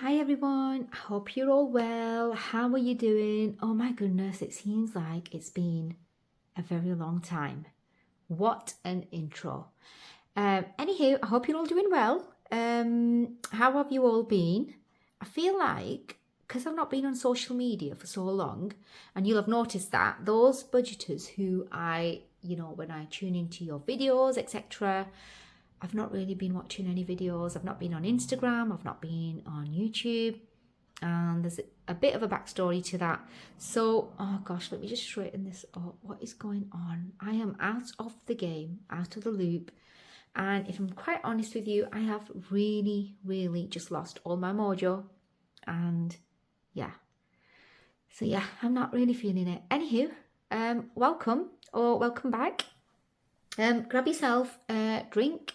Hi everyone, I hope you're all well. How are you doing? Oh my goodness, it seems like it's been a very long time. What an intro. Anywho, I hope you're all doing well. How have you all been? I feel like, because I've not been on social media for so long, and you'll have noticed that those budgeters who when I tune into your videos, etc., I've not really been watching any videos. I've not been on Instagram. I've not been on YouTube. And there's a bit of a backstory to that. So, oh gosh, let me just straighten this up. What is going on? I am out of the game, out of the loop. And if I'm quite honest with you, I have really, really just lost all my mojo. And yeah. So yeah, I'm not really feeling it. Anywho, welcome back. Grab yourself a drink,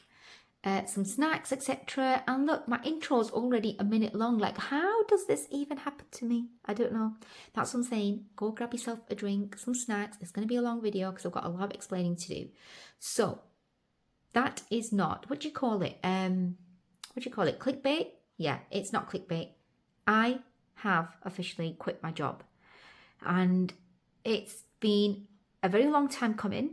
some snacks, etc. And look, my intro's already a minute long. Like, how does this even happen to me? I don't know. That's what I'm saying. Go grab yourself a drink, some snacks. It's going to be a long video because I've got a lot of explaining to do. So, that is not, what do you call it? Clickbait? Yeah, it's not clickbait. I have officially quit my job. And it's been a very long time coming.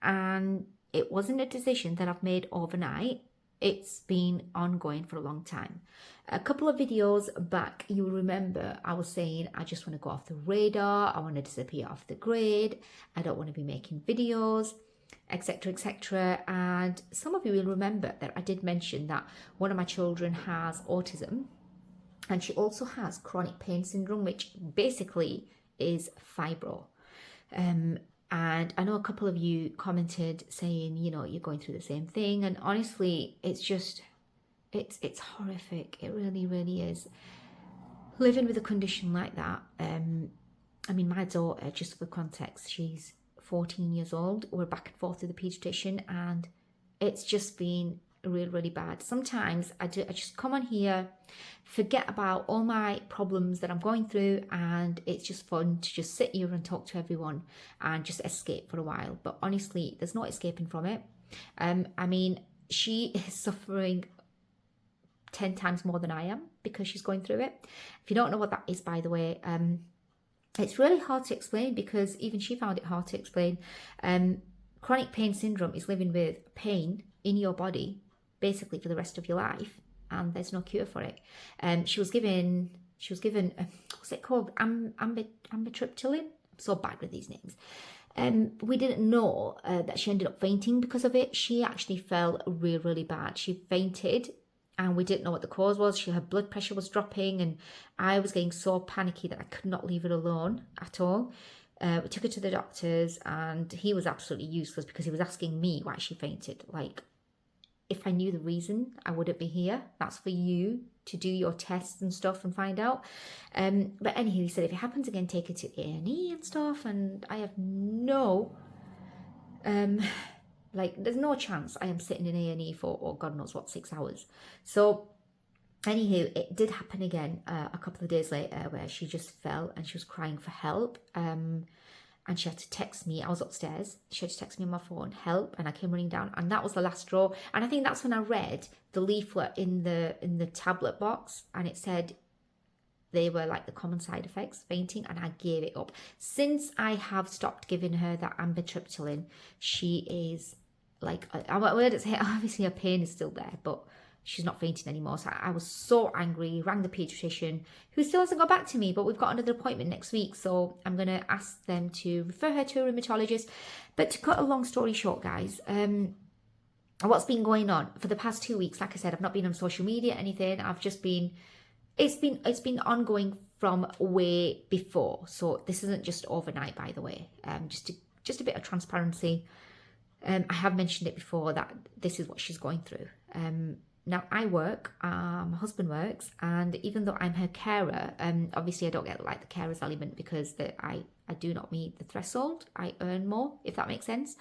And it wasn't a decision that I've made overnight. It's been ongoing for a long time. A couple of videos back, you'll remember I was saying I just want to go off the radar. I want to disappear off the grid. I don't want to be making videos, etc., etc. And some of you will remember that I did mention that one of my children has autism, and she also has chronic pain syndrome, which basically is fibro. And I know a couple of you commented saying, you're going through the same thing. And honestly, it's horrific. It really, really is. Living with a condition like that. My daughter, just for context, she's 14 years old. We're back and forth to the paediatrician, and it's just been really, really bad. Sometimes I just come on here, forget about all my problems that I'm going through, and it's just fun to just sit here and talk to everyone and just escape for a while. But honestly, there's no escaping from it. She is suffering 10 times more than I am because she's going through it. If you don't know what that is, by the way, it's really hard to explain because even she found it hard to explain. Chronic pain syndrome is living with pain in your body basically for the rest of your life, and there's no cure for it. She was given what's it called, amitriptyline. I'm so bad with these names. We didn't know that she ended up fainting because of it. She actually fell really, really bad. She fainted, and we didn't know what the cause was. Her blood pressure was dropping, and I was getting so panicky that I could not leave her alone at all. We took her to the doctors, and he was absolutely useless because he was asking me why she fainted. Like, if I knew the reason, I wouldn't be here. That's for you to do your tests and stuff and find out. But anyway, he said if it happens again, take her to A&E and stuff. And I have no, there's no chance I am sitting in A&E for, oh God knows what, 6 hours. So anywho, it did happen again a couple of days later where she just fell and she was crying for help. And she had to text me. I was upstairs. She had to text me on my phone, help, and I came running down. And that was the last straw. And I think that's when I read the leaflet in the tablet box, and it said they were like the common side effects, fainting, and I gave it up. Since I have stopped giving her that amitriptyline, she is like, obviously her pain is still there, but she's not fainting anymore. So I was so angry, rang the paediatrician, who still hasn't got back to me, but we've got another appointment next week. So I'm going to ask them to refer her to a rheumatologist. But to cut a long story short, guys, what's been going on for the past 2 weeks? Like I said, I've not been on social media, anything. I've just been, it's been ongoing from way before. So this isn't just overnight, by the way. Just a bit of transparency. I have mentioned it before that this is what she's going through. Now, I work, my husband works, and even though I'm her carer, obviously I don't get like the carer's element because I do not meet the threshold. I earn more, if that makes sense.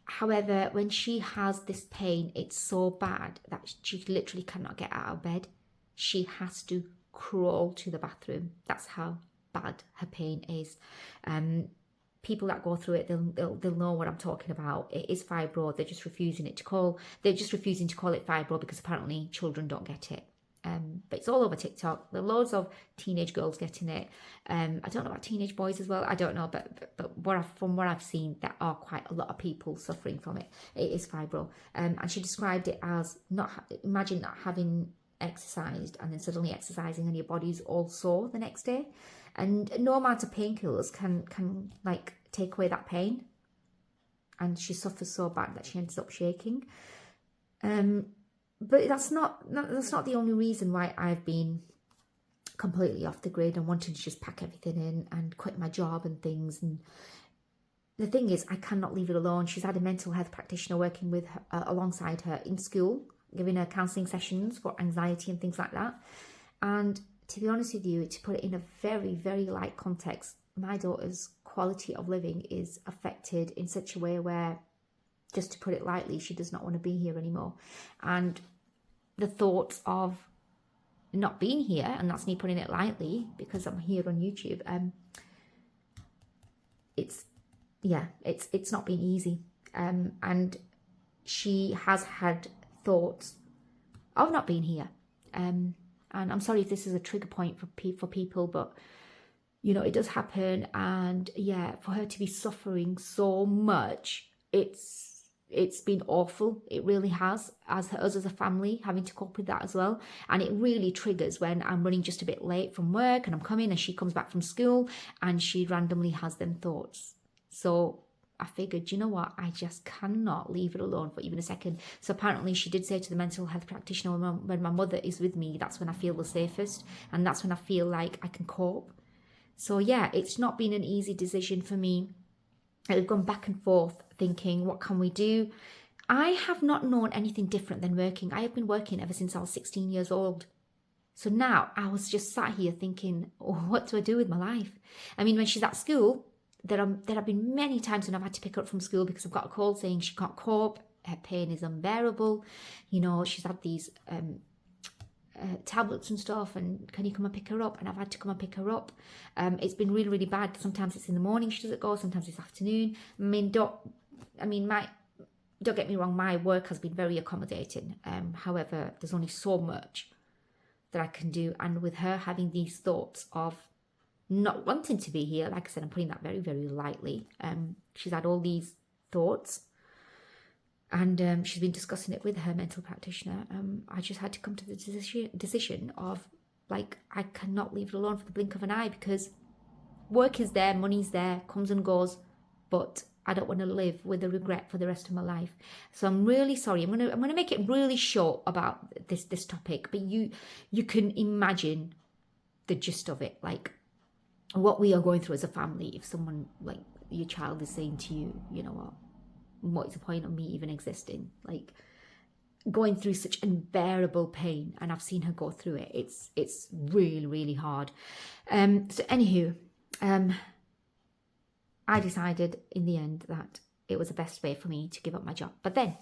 However, when she has this pain, it's so bad that she literally cannot get out of bed. She has to crawl to the bathroom. That's how bad her pain is. People that go through it, they'll know what I'm talking about. It is fibro. They're just refusing to call it fibro because apparently children don't get it. But it's all over TikTok. There are loads of teenage girls getting it. I don't know about teenage boys as well. I don't know, but from what I've seen, there are quite a lot of people suffering from it. It is fibro. And she described it as imagine not having exercised and then suddenly exercising and your body's all sore the next day. And no amount of painkillers can like take away that pain. And she suffers so bad that she ends up shaking. But that's not the only reason why I've been completely off the grid and wanting to just pack everything in and quit my job and things. And the thing is, I cannot leave it alone. She's had a mental health practitioner working with her, alongside her in school, giving her counselling sessions for anxiety and things like that. And to be honest with you, to put it in a very, very light context, my daughter's quality of living is affected in such a way where, just to put it lightly, she does not want to be here anymore. And the thoughts of not being here, and that's me putting it lightly because I'm here on YouTube, it's not been easy. And she has had thoughts of not being here. And I'm sorry if this is a trigger point for people, but you know, it does happen. And yeah, for her to be suffering so much, it's been awful. It really has, us as a family having to cope with that as well. And it really triggers when I'm running just a bit late from work and I'm coming and she comes back from school and she randomly has them thoughts. So I figured, you know what, I just cannot leave it alone for even a second. So apparently she did say to the mental health practitioner, when my mother is with me, that's when I feel the safest, and that's when I feel like I can cope. So yeah, it's not been an easy decision for me. I've gone back and forth thinking, what can we do? I have not known anything different than working. I have been working ever since I was 16 years old. So now I was just sat here thinking, oh, what do I do with my life? I mean, when she's at school, there have been many times when I've had to pick her up from school because I've got a call saying she can't cope. Her pain is unbearable. You know, she's had these tablets and stuff, and can you come and pick her up? And I've had to come and pick her up. It's been really, really bad. Sometimes it's in the morning she doesn't go, sometimes it's afternoon. Don't get me wrong, my work has been very accommodating. However, there's only so much that I can do. And with her having these thoughts of not wanting to be here, like I said, I'm putting that very, very lightly. She's had all these thoughts. And she's been discussing it with her mental practitioner. I just had to come to the decision of, like, I cannot leave it alone for the blink of an eye, because work is there, money's there, comes and goes, but I don't want to live with the regret for the rest of my life. So I'm really sorry. I'm gonna make it really short about this topic, but you can imagine the gist of it, like what we are going through as a family. If someone, like your child, is saying to you, you know what is the point of me even existing? Like, going through such unbearable pain, and I've seen her go through it. It's really, really hard. So anywho, I decided in the end that it was the best way for me to give up my job. But then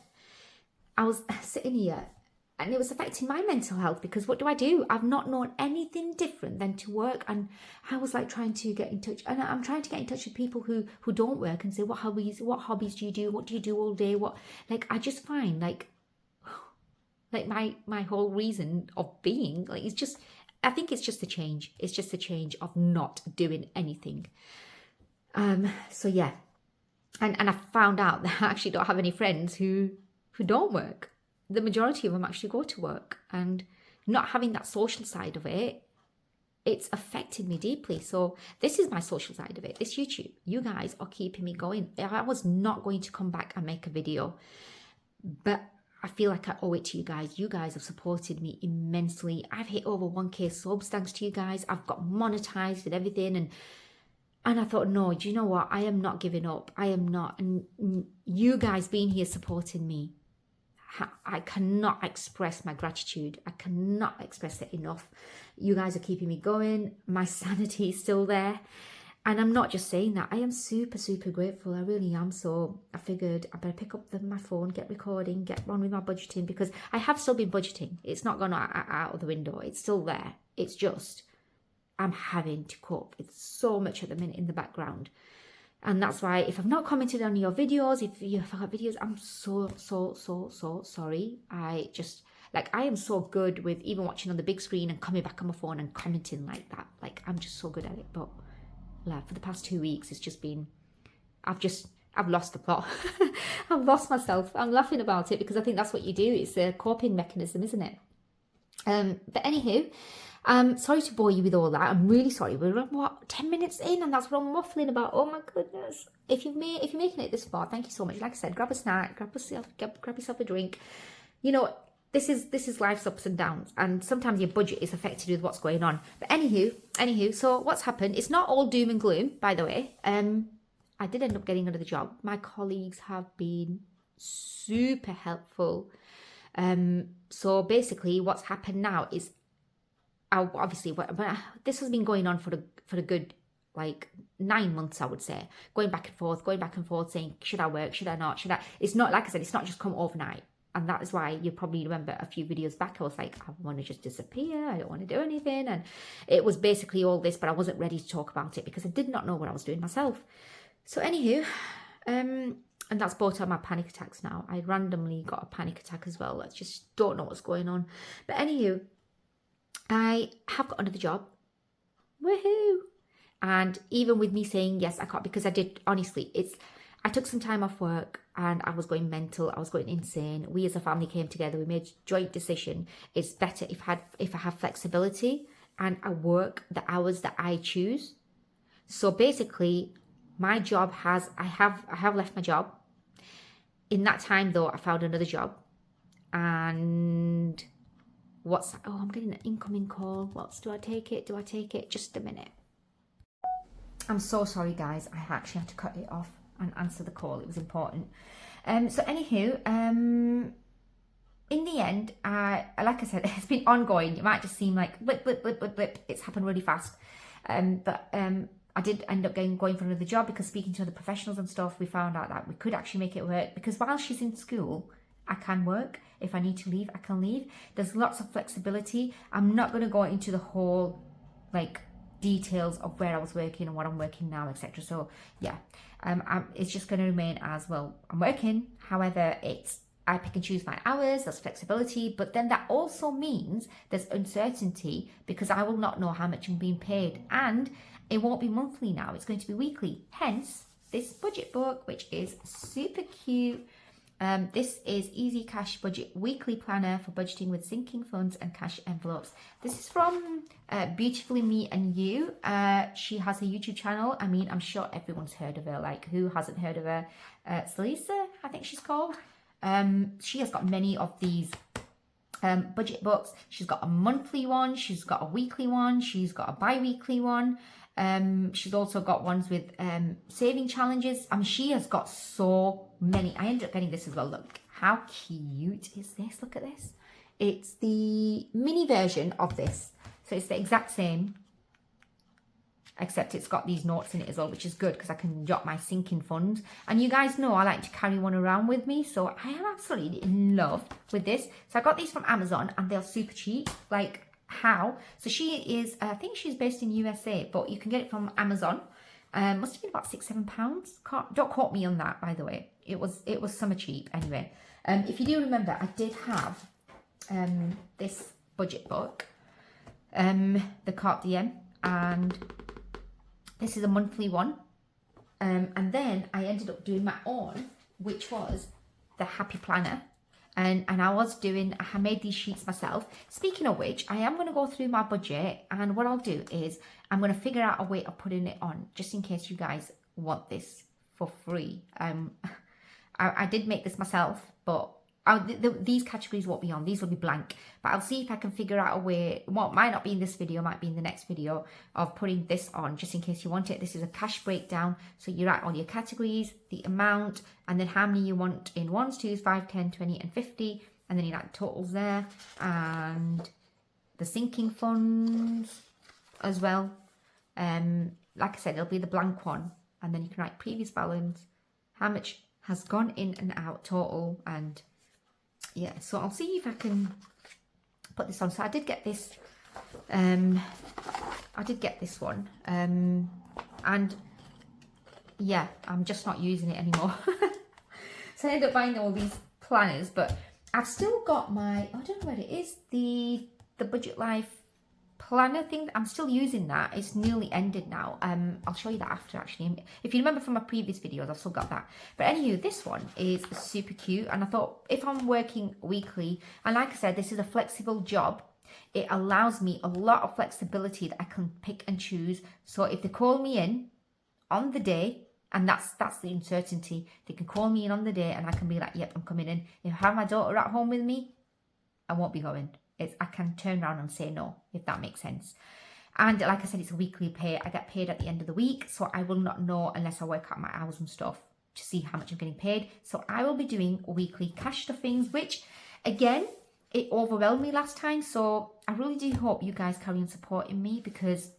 I was sitting here and it was affecting my mental health, because what do? I've not known anything different than to work. And I was like trying to get in touch, and I'm trying to get in touch with people who don't work and say, what hobbies do you do? What do you do all day? I just find like my whole reason of being, like, I think it's just a change. It's just a change of not doing anything. So yeah. And I found out that I actually don't have any friends who don't work. The majority of them actually go to work, and not having that social side of it, it's affected me deeply. So this is my social side of it. This YouTube, you guys are keeping me going. I was not going to come back and make a video, but I feel like I owe it to you guys. You guys have supported me immensely. I've hit over 1K subs thanks to you guys. I've got monetized and everything, and I thought, no, do you know what? I am not giving up. I am not. And you guys being here supporting me, I cannot express my gratitude. I cannot express it enough. You guys are keeping me going. My sanity is still there. And I'm not just saying that. I am super, super grateful. I really am. So I figured I better pick up my phone, get recording, get on with my budgeting, because I have still been budgeting. It's not gone out of the window. It's still there. It's just I'm having to cope. It's so much at the minute in the background. And that's why if I've not commented on your videos, if you have got videos, I'm so sorry. Like, I am so good with even watching on the big screen and coming back on my phone and commenting like that. Like, I'm just so good at it. But yeah, for the past 2 weeks, it's just been, I've lost the plot. I've lost myself. I'm laughing about it because I think that's what you do. It's a coping mechanism, isn't it? But anywho, sorry to bore you with all that. I'm really sorry. We're what, 10 minutes in, and that's what I'm waffling about. Oh my goodness! If you're making it this far, thank you so much. Like I said, grab a snack, grab yourself a drink. You know, this is life's ups and downs, and sometimes your budget is affected with what's going on. But anywho, so what's happened? It's not all doom and gloom, by the way. I did end up getting another job. My colleagues have been super helpful. So basically what's happened now is, obviously this has been going on for a good like 9 months, I would say, going back and forth saying, should I work, should I not, should I? It's not, like I said, it's not just come overnight. And that is why you probably remember a few videos back, I was like, I want to just disappear, I don't want to do anything. And it was basically all this, but I wasn't ready to talk about it because I did not know what I was doing myself. So anywho, and that's brought on my panic attacks now. I randomly got a panic attack as well. I just don't know what's going on. But anywho, I have got another job. Woohoo! And even with me saying yes, I can't, because I did, honestly, I took some time off work and I was going mental. I was going insane. We as a family came together. We made a joint decision. It's better if I have flexibility and I work the hours that I choose. So basically, my job I have left my job. In that time though, I found another job. And I'm getting an incoming call. Do I take it? Just a minute. I'm so sorry guys. I actually had to cut it off and answer the call. It was important. So anywho, in the end, like I said, it's been ongoing. It might just seem like blip, blip, blip, blip, blip. It's happened really fast. But I did end up going for another job because speaking to other professionals and stuff, we found out that we could actually make it work, because while she's in school, I can work. If I need to leave, I can leave. There's lots of flexibility. I'm not going to go into the whole like details of where I was working and what I'm working now, etc. So yeah, it's just going to remain as, well, I'm working. However, I pick and choose my hours, there's flexibility, but then that also means there's uncertainty because I will not know how much I'm being paid, and it won't be monthly now, it's going to be weekly. Hence this budget book, which is super cute. This is Easy Cash Budget Weekly Planner for budgeting with sinking funds and cash envelopes. This is from Beautifully Me and You. She has a YouTube channel. I mean, I'm sure everyone's heard of her. Like, who hasn't heard of her? Stacey, I think she's called. She has got many of these budget books. She's got a monthly one, she's got a weekly one, she's got a bi-weekly one. She's also got ones with saving challenges. I mean, she has got so many. I ended up getting this as well. Look, how cute is this? Look at this. It's the mini version of this. So it's the exact same, except it's got these notes in it as well, which is good because I can jot my sinking funds. And you guys know I like to carry one around with me, so I am absolutely in love with this. So I got these from Amazon and they're super cheap. Like, how? So she is, I think she's based in USA, but you can get it from Amazon. Must have been about £6-7. Don't quote me on that, by the way. It was summer cheap anyway. If you do remember, I did have this budget book, the Carpe Diem, and this is a monthly one. And then I ended up doing my own, which was the Happy Planner. And I made these sheets myself. Speaking of which, I am going to go through my budget, and what I'll do is I'm going to figure out a way of putting it on, just in case you guys want this for free. I did make this myself, but these categories won't be on. These will be blank. But I'll see if I can figure out a way, what might not be in this video, might be in the next video, of putting this on, just in case you want it. This is a cash breakdown. So you write all your categories, the amount, and then how many you want in 1s, 2s, 5, 10, 20, and 50. And then you write the totals there. And the sinking funds as well. Like I said, it'll be the blank one. And then you can write previous balance, how much has gone in and out total, and yeah, so I'll see if I can put this on. So I did get this one, and yeah, I'm just not using it anymore. So I ended up buying all these planners, but I've still got my, I don't know where it is, the Budget Life planner thing. I'm still using that. It's nearly ended now. I'll show you that after, actually. If you remember from my previous videos, I've still got that. But anyway, this one is super cute, and I thought if I'm working weekly, and like I said, this is a flexible job, it allows me a lot of flexibility that I can pick and choose. So if they call me in on the day, and that's the uncertainty, they can call me in on the day and I can be like, yep, I'm coming in. If I have my daughter at home with me, I won't be going. I can turn around and say no, if that makes sense. And like I said, it's a weekly pay. I get paid at the end of the week, so I will not know unless I work out my hours and stuff to see how much I'm getting paid. So I will be doing weekly cash stuffings, which again, it overwhelmed me last time. So I really do hope you guys carry on supporting me, because,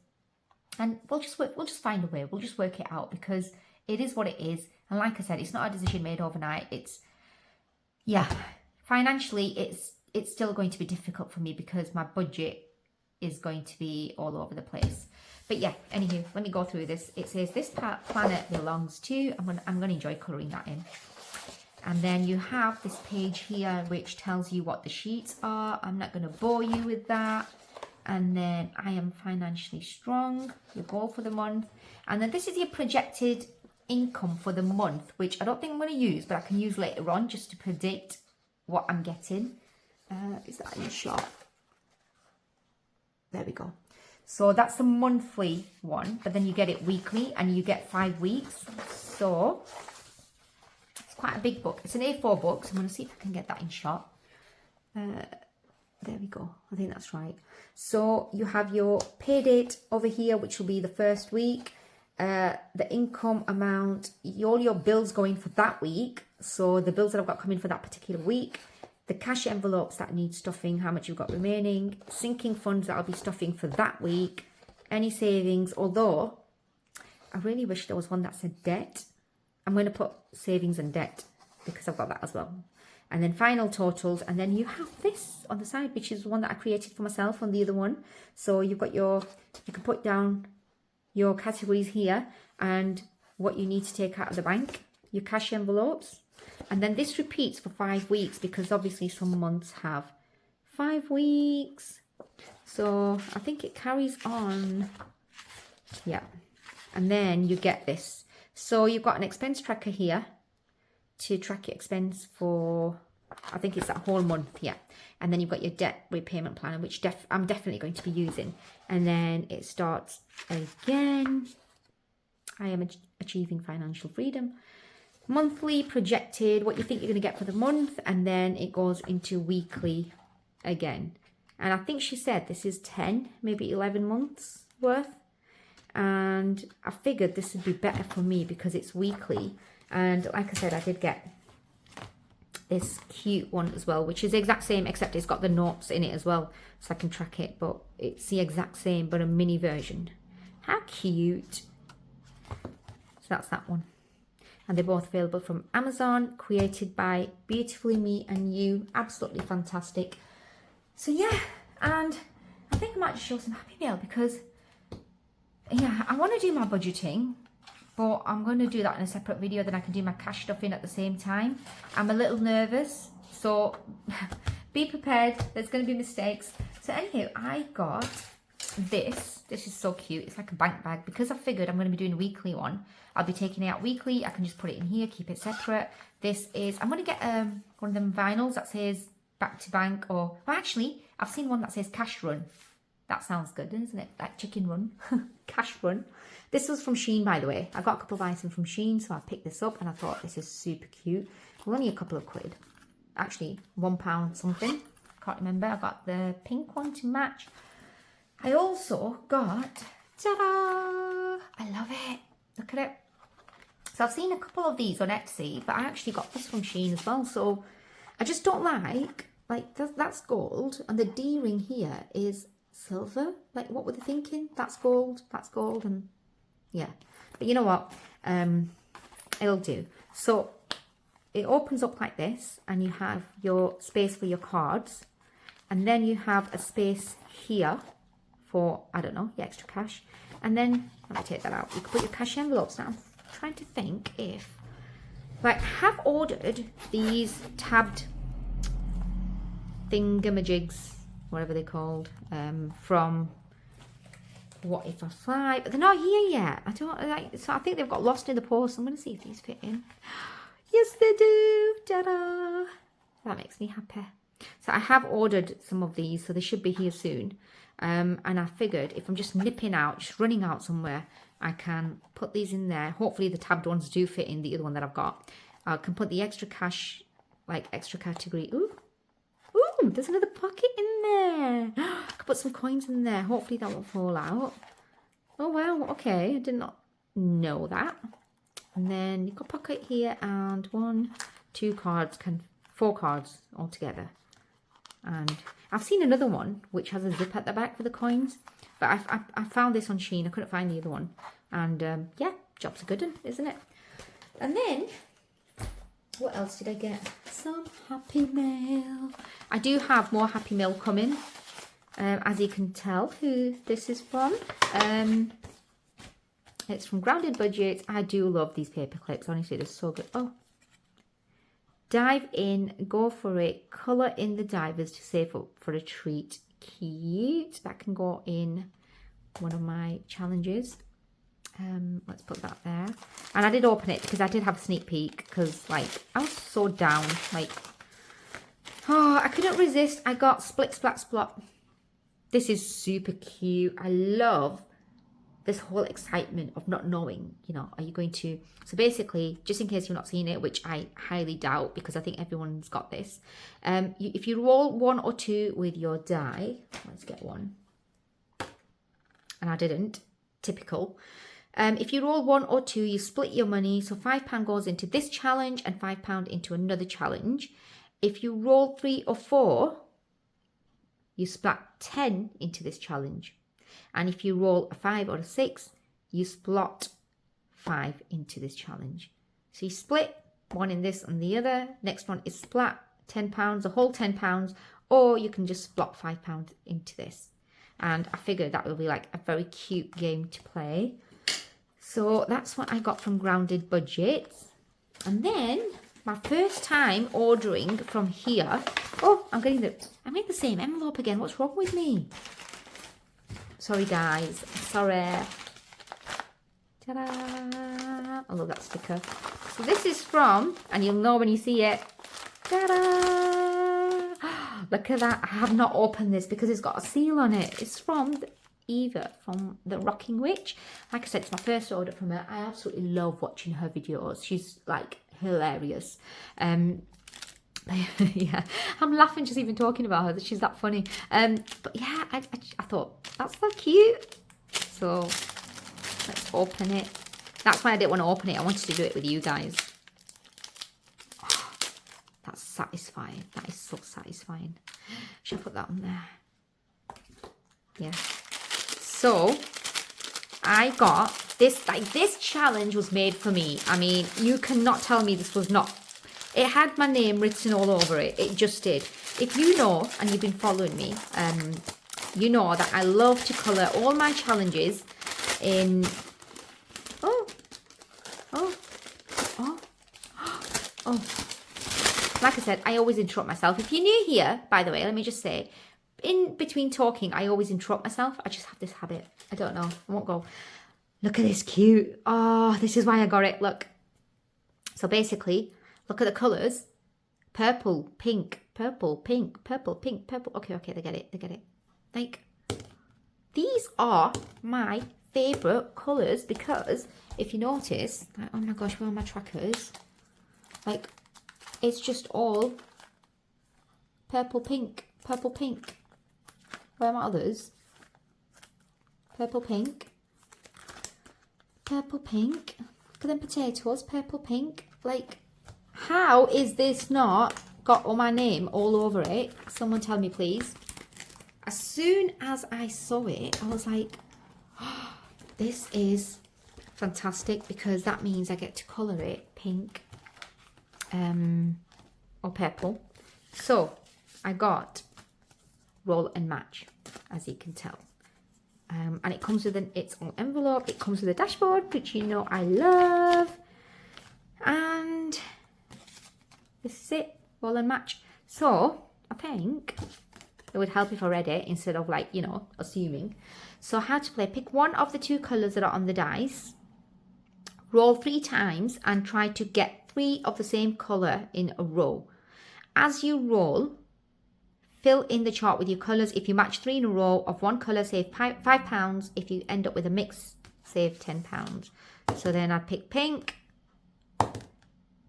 and we'll just find a way. We'll just work it out, because it is what it is. And like I said, it's not a decision made overnight. It's, yeah, financially, it's still going to be difficult for me because my budget is going to be all over the place. But yeah, anywho, let me go through this. It says this planet belongs to, I'm gonna enjoy colouring that in. And then you have this page here which tells you what the sheets are. I'm not gonna bore you with that. And then I am financially strong, your goal for the month. And then this is your projected income for the month, which I don't think I'm gonna use, but I can use later on just to predict what I'm getting. Is that in shot? There we go. So that's the monthly one, but then you get it weekly and you get 5 weeks. So it's quite a big book. It's an A4 book, so I'm going to see if I can get that in shot. There we go. I think that's right. So you have your pay date over here, which will be the first week. The income amount, all your bills going for that week. So the bills that I've got coming for that particular week. The cash envelopes that need stuffing, how much you've got remaining, sinking funds that I'll be stuffing for that week, any savings, although I really wish there was one that said debt. I'm going to put savings and debt because I've got that as well. And then final totals, and then you have this on the side, which is one that I created for myself on the other one. So you've got you can put down your categories here and what you need to take out of the bank, your cash envelopes. And then this repeats for 5 weeks because obviously some months have 5 weeks. So I think it carries on. Yeah. And then you get this. So you've got an expense tracker here to track your expense for, I think it's that whole month. Yeah. And then you've got your debt repayment planner, which I'm definitely going to be using. And then it starts again. I am achieving financial freedom. Monthly projected, what you think you're going to get for the month, and then it goes into weekly again. And I think she said this is 10, maybe 11 months worth. And I figured this would be better for me because it's weekly. And like I said, I did get this cute one as well, which is the exact same, except it's got the notes in it as well, so I can track it. But it's the exact same, but a mini version. How cute. So that's that one. And they're both available from Amazon, created by Beautifully Me and You. Absolutely fantastic. So yeah, and I think I might just show some Happy Mail because, yeah, I want to do my budgeting, but I'm going to do that in a separate video. Then I can do my cash stuff in at the same time. I'm a little nervous, so be prepared. There's going to be mistakes. So anyhow, I got this. This is so cute. It's like a bank bag because I figured I'm going to be doing a weekly one. I'll be taking it out weekly. I can just put it in here, keep it separate. This is, I'm going to get one of them vinyls that says back to bank, or, well, actually, I've seen one that says cash run. That sounds good, isn't it? Like chicken run, cash run. This was from Shein, by the way. I got a couple of items from Shein, so I picked this up and I thought this is super cute. Well, only a couple of quid. Actually, £1 something. Can't remember. I got the pink one to match. I also got, ta-da! I love it. Look at it. So I've seen a couple of these on Etsy, but I actually got this from Shein as well. So I just don't like that's gold, and the D-ring here is silver. Like, what were they thinking? That's gold, and yeah. But you know what? It'll do. So it opens up like this, and you have your space for your cards, and then you have a space here for, I don't know, your extra cash. And then, let me take that out. You can put your cash envelopes. Now, I'm trying to think if, like, I have ordered these tabbed thingamajigs, whatever they're called, from What If I Fly, but they're not here yet. I don't like, so I think they've got lost in the post. I'm going to see if these fit in. Yes, they do. Ta-da! That makes me happy. So I have ordered some of these, so they should be here soon. And I figured if I'm just nipping out, just running out somewhere, I can put these in there. Hopefully the tabbed ones do fit in the other one that I've got. I can put the extra cash, like extra category. Ooh, ooh, there's another pocket in there. I could put some coins in there. Hopefully that won't fall out. Oh wow, okay, I did not know that. And then you've got a pocket here and 1, 2 cards, 4 cards altogether. And I've seen another one which has a zip at the back for the coins, but I found this on Shein. I couldn't find the other one, and yeah, job's a good one, isn't it? And then what else did I get? Some Happy Mail. I do have more Happy Mail coming, as you can tell who this is from. It's from Grounded Budget. I do love these paper clips, honestly, they're so good. Oh, dive in, go for it, colour in the divers to save up for a treat. Cute. That can go in one of my challenges. Let's put that there. And I did open it because I did have a sneak peek, because like I was so down, like, oh, I couldn't resist. I got Split Splat Splot. This is super cute. I love this whole excitement of not knowing, you know, are you going to... So basically, just in case you've not seen it, which I highly doubt because I think everyone's got this. If you roll 1 or 2 with your die, let's get one. And I didn't, typical. If you roll 1 or 2, you split your money. So £5 goes into this challenge and £5 into another challenge. If you roll 3 or 4, you splat 10 into this challenge. And if you roll a 5 or a 6, you splot 5 into this challenge. So you split one in this and the other. Next one is splat, £10, a whole £10, or you can just splot £5 into this. And I figured that will be like a very cute game to play. So that's what I got from Grounded Budget. And then my first time ordering from here. Oh, I made the same envelope again. What's wrong with me? Sorry guys, sorry. Ta-da! I love that sticker. So this is from, and you'll know when you see it. Ta-da! Look at that. I have not opened this because it's got a seal on it. It's from Eva from The Rocking Witch. Like I said, it's my first order from her. I absolutely love watching her videos. She's like hilarious. Yeah, I'm laughing just even talking about her. She's that funny. But yeah, I thought that's so cute. So let's open it. That's why I didn't want to open it. I wanted to do it with you guys. Oh, that's satisfying. That is so satisfying. Should I put that on there? Yeah. So I got this. Like, this challenge was made for me. I mean, you cannot tell me this was not. It had my name written all over it. It just did. If you know, and you've been following me, you know that I love to colour all my challenges in... Oh. Like I said, I always interrupt myself. If you're new here, by the way, let me just say, in between talking, I always interrupt myself. I just have this habit. I don't know. I won't go, look at this cute. Oh, this is why I got it. Look. So basically... Look at the colours. Purple, pink, purple, pink, purple, pink, purple. Okay, they get it. Like, these are my favourite colours because if you notice, like, oh my gosh, where are my trackers? Like, it's just all purple, pink, purple, pink. Where are my others? Purple, pink. Purple, pink. Look at them potatoes, purple, pink. Like... How is this not got all my name all over it? Someone tell me, please. As soon as I saw it, I was like, oh, this is fantastic because that means I get to colour it pink or purple. So I got roll and match, as you can tell. And it comes with its own envelope. It comes with a dashboard, which you know I love. And... this is it, roll and match. So I think it would help if I read it instead of like, you know, assuming. So how to play: pick one of the two colours that are on the dice, roll 3 times and try to get 3 of the same colour in a row. As you roll, fill in the chart with your colours. If you match 3 in a row of one colour, save £5. If you end up with a mix, save £10. So then I pick pink,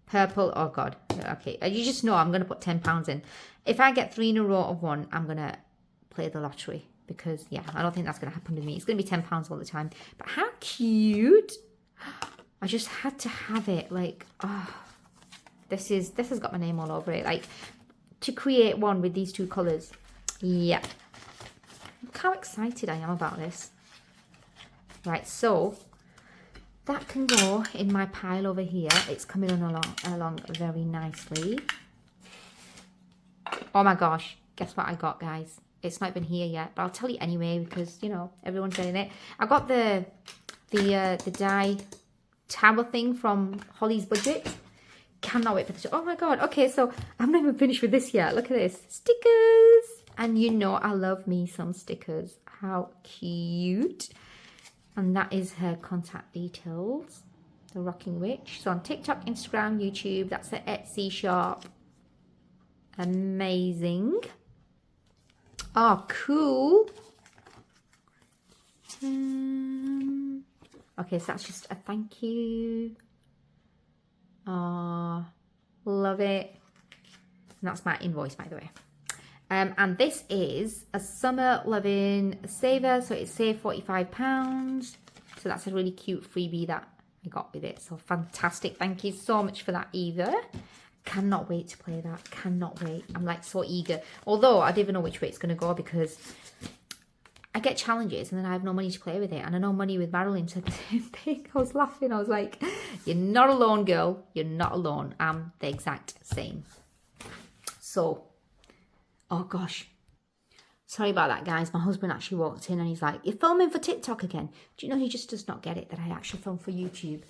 purple, oh god, okay, you just know I'm going to put £10 in. If I get 3 in a row of one, I'm going to play the lottery, because yeah, I don't think that's going to happen to me. It's going to be £10 all the time. But how cute. I just had to have it. Like, oh, this has got my name all over it. Like, to create one with these 2 colours. Yeah. Look how excited I am about this. Right, so that can go in my pile over here. It's coming along very nicely. Oh my gosh, guess what I got, guys? It's not even here yet, but I'll tell you anyway, because, you know, everyone's getting it. I got the die tower thing from Holly's Budget. Cannot wait for this. Oh my god. Okay, so I'm not even finished with this yet. Look at this. Stickers. And you know I love me some stickers. How cute. And that is her contact details. The Rocking Witch. So on TikTok, Instagram, YouTube. That's the Etsy shop. Amazing. Oh, cool. Okay, so that's just a thank you. Oh, love it. And that's my invoice, by the way. And this is a summer loving saver. So it's saved £45. So that's a really cute freebie that I got with it. So fantastic. Thank you so much for that, Eva. Cannot wait to play that. Cannot wait. I'm like so eager. Although I don't even know which way it's going to go, because I get challenges and then I have no money to play with it. And I know Money with Marilyn said the same thing. I was laughing. I was like, you're not alone, girl. You're not alone. I'm the exact same. So, oh gosh. Sorry about that, guys. My husband actually walked in and he's like, you're filming for TikTok again. Do you know he just does not get it that I actually film for YouTube?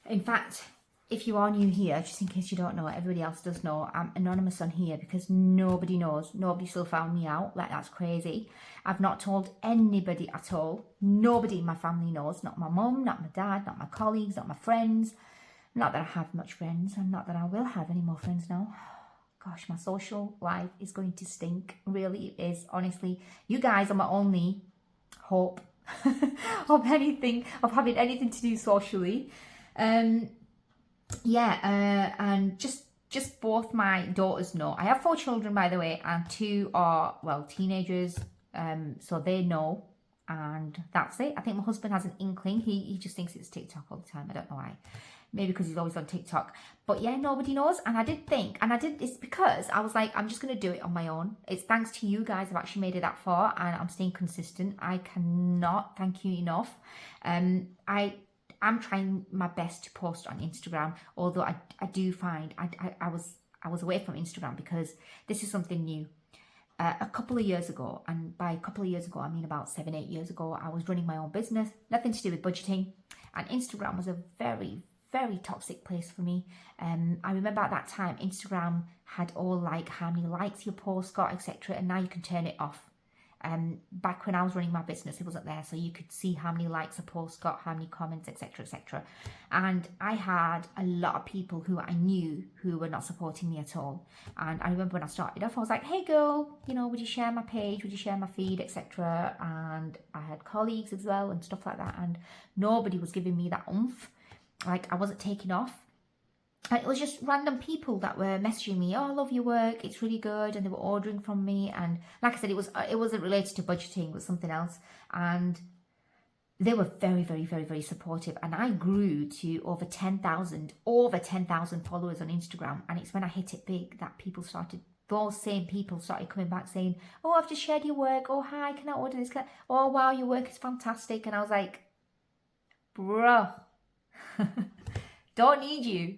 In fact, if you are new here, just in case you don't know, everybody else does know, I'm anonymous on here because nobody knows. Nobody still found me out. Like, that's crazy. I've not told anybody at all. Nobody in my family knows. Not my mum, not my dad, not my colleagues, not my friends. Not that I have much friends, and not that I will have any more friends now. Gosh, my social life is going to stink. Really, it is. Honestly, you guys are my only hope of anything, of having anything to do socially. Yeah, and just both my daughters know. I have 4 children, by the way, and 2 are, well, teenagers, so they know, and that's it. I think my husband has an inkling. He just thinks it's TikTok all the time. I don't know why. Maybe because he's always on TikTok. But yeah, nobody knows. And I did think, it's because I was like, I'm just going to do it on my own. It's thanks to you guys I've actually made it that far, and I'm staying consistent. I cannot thank you enough. I'm trying my best to post on Instagram, although I do find I was away from Instagram because this is something new. A couple of years ago, and by a couple of years ago, I mean about 7-8 years ago, I was running my own business, nothing to do with budgeting, and Instagram was a very, very toxic place for me. I remember at that time, Instagram had all like how many likes your post got, etc., and now you can turn it off. Back when I was running my business, it wasn't there, so you could see how many likes a post got, how many comments, etc., etc. And I had a lot of people who I knew who were not supporting me at all. And I remember when I started off, I was like, hey girl, you know, would you share my page, would you share my feed, etc. And I had colleagues as well and stuff like that, and nobody was giving me that oomph. Like, I wasn't taking off. And it was just random people that were messaging me, oh, I love your work, it's really good, and they were ordering from me. And like I said, it wasn't related to budgeting, it was something else. And they were very, very, very, very supportive. And I grew to over 10,000 followers on Instagram. And it's when I hit it big that those same people started coming back saying, oh, I've just shared your work. Oh, hi, can I order this? Oh, wow, your work is fantastic. And I was like, bruh, don't need you.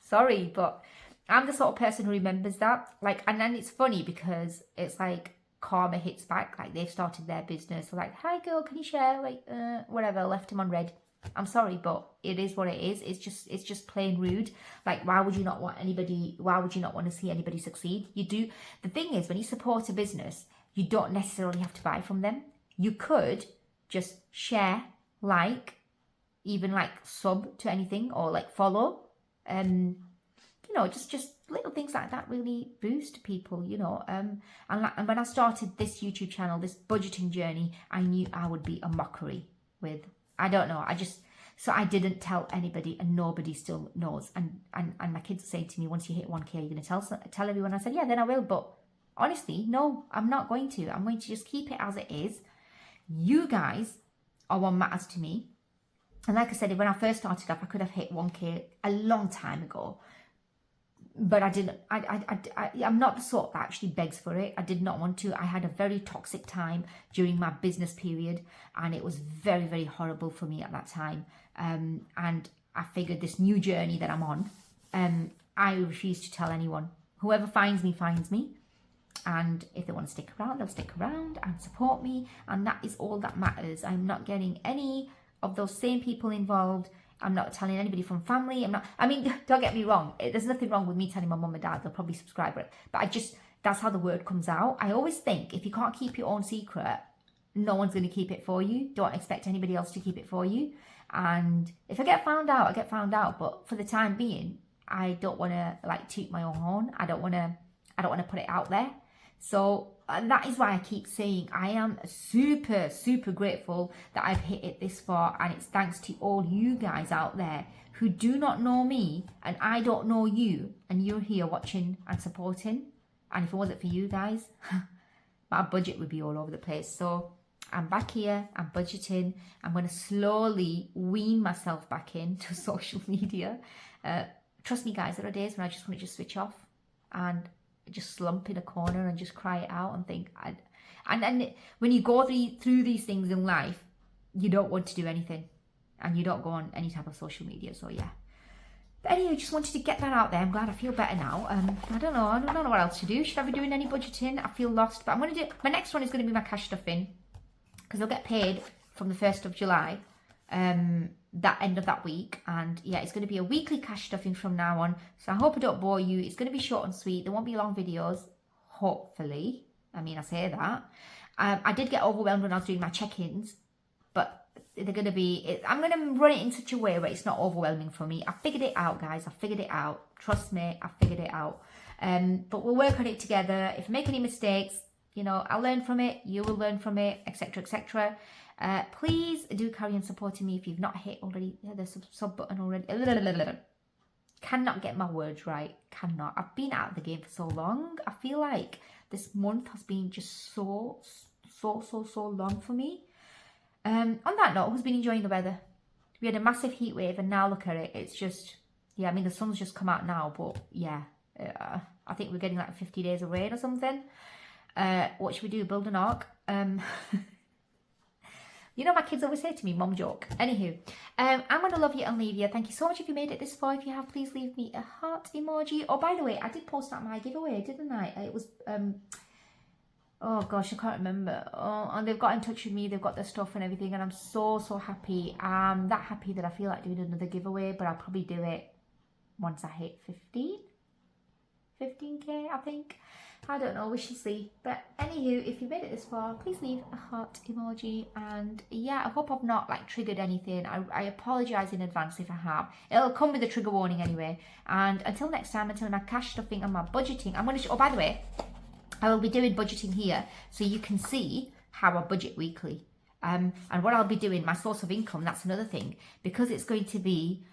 Sorry, but I'm the sort of person who remembers that. Like, and then it's funny because it's like karma hits back. Like, they've started their business. So like, hi girl, can you share? Like, whatever, left them on red. I'm sorry, but it is what it is. It's just plain rude. Like, why would you not want to see anybody succeed? You do. The thing is, when you support a business, you don't necessarily have to buy from them. You could just share, like, even like sub to anything, or like follow. You know, just little things like that really boost people, you know. And when I started this YouTube channel, this budgeting journey, I knew I would be a mockery with, I don't know, so I didn't tell anybody, and nobody still knows. And my kids are saying to me, once you hit 1K, you're going to tell everyone. I said, yeah, then I will. But honestly, no, I'm not going to. I'm going to just keep it as it is. You guys are what matters to me. And like I said, when I first started up, I could have hit 1K a long time ago. But I didn't. I'm not the sort that actually begs for it. I did not want to. I had a very toxic time during my business period, and it was very, very horrible for me at that time. And I figured this new journey that I'm on, I refuse to tell anyone. Whoever finds me. And if they want to stick around, they'll stick around and support me. And that is all that matters. I'm not getting any of those same people involved. I'm not telling anybody from family. I mean, don't get me wrong. There's nothing wrong with me telling my mum and dad. They'll probably subscribe. But that's how the word comes out. I always think if you can't keep your own secret, no one's going to keep it for you. Don't expect anybody else to keep it for you. And if I get found out, I get found out. But for the time being, I don't want to like toot my own horn. I don't want to put it out there. So that is why I keep saying I am super, super grateful that I've hit it this far. And it's thanks to all you guys out there who do not know me and I don't know you. And you're here watching and supporting. And if it wasn't for you guys, my budget would be all over the place. So I'm back here. I'm budgeting. I'm going to slowly wean myself back into social media. Trust me, guys, there are days when I just want to switch off and just slump in a corner and just cry it out and think, and then when you go through these things in life, you don't want to do anything and you don't go on any type of social media. So yeah, but anyway, just wanted to get that out there. I'm glad I feel better now. I don't know what else to do. Should I be doing any budgeting? I feel lost, but I'm going to do, my next one is going to be my cash stuffing, because I'll get paid from the 1st of July, that end of that week. And yeah, it's going to be a weekly cash stuffing from now on. So I hope I don't bore you. It's going to be short and sweet. There won't be long videos, hopefully. I mean, I say that. I did get overwhelmed when I was doing my check-ins, but they're going to be, I'm going to run it in such a way where it's not overwhelming for me. I figured it out, guys. I figured it out. Trust me, I figured it out. But we'll work on it together. If I make any mistakes, you know, I'll learn from it. You will learn from it, etc., etc. Please do carry on supporting me if you've not hit already the sub button already. Cannot get my words right. Cannot. I've been out of the game for so long. I feel like this month has been just so long for me. On that note, who's been enjoying the weather? We had a massive heat wave and now look at it. It's just, yeah, I mean, the sun's just come out now, but yeah, I think we're getting like 50 days of rain or something. What should we do? Build an ark? You know, my kids always say to me, mom joke. Anywho, I'm going to love you and leave you. Thank you so much if you made it this far. If you have, please leave me a heart emoji. Oh, by the way, I did post out my giveaway, didn't I? It was, oh gosh, I can't remember. Oh, and they've got in touch with me. They've got their stuff and everything. And I'm so happy. I'm that happy that I feel like doing another giveaway. But I'll probably do it once I hit 15K, I think. I don't know, we shall see. But anywho, if you made it this far, please leave a heart emoji. And yeah, I hope I've not like triggered anything. I apologise in advance if I have. It'll come with a trigger warning anyway. And until next time, until my cash stuffing and my budgeting, I'm going to, oh, by the way, I will be doing budgeting here so you can see how I budget weekly. And what I'll be doing, my source of income, that's another thing. Because it's going to be,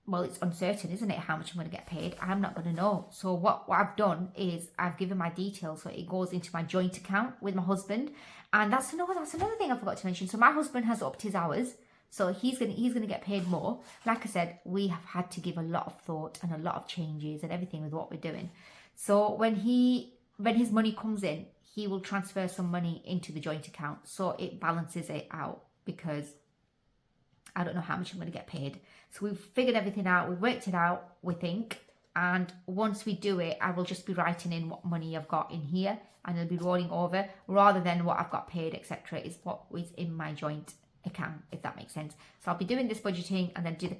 well, it's uncertain, isn't it, how much I'm going to get paid? I'm not going to know. So what I've done is I've given my details so it goes into my joint account with my husband. And that's another thing I forgot to mention. So my husband has upped his hours. So he's gonna get paid more. Like I said, we have had to give a lot of thought and a lot of changes and everything with what we're doing. So when his money comes in, he will transfer some money into the joint account. So it balances it out, because I don't know how much I'm going to get paid. So we've figured everything out. We've worked it out, we think. And once we do it, I will just be writing in what money I've got in here. And it'll be rolling over rather than what I've got paid, etc. is what is in my joint account, if that makes sense. So I'll be doing this budgeting and then do the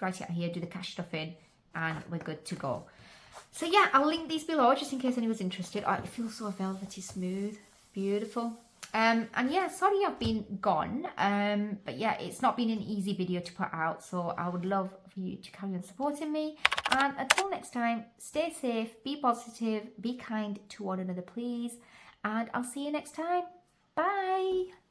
write it out here, do the cash stuff in, and we're good to go. So yeah, I'll link these below just in case anyone's interested. Oh, it feels so velvety smooth, beautiful. And yeah, sorry I've been gone, but yeah, it's not been an easy video to put out, so I would love for you to carry on supporting me. And until next time, stay safe, be positive, be kind to one another, please, and I'll see you next time. Bye.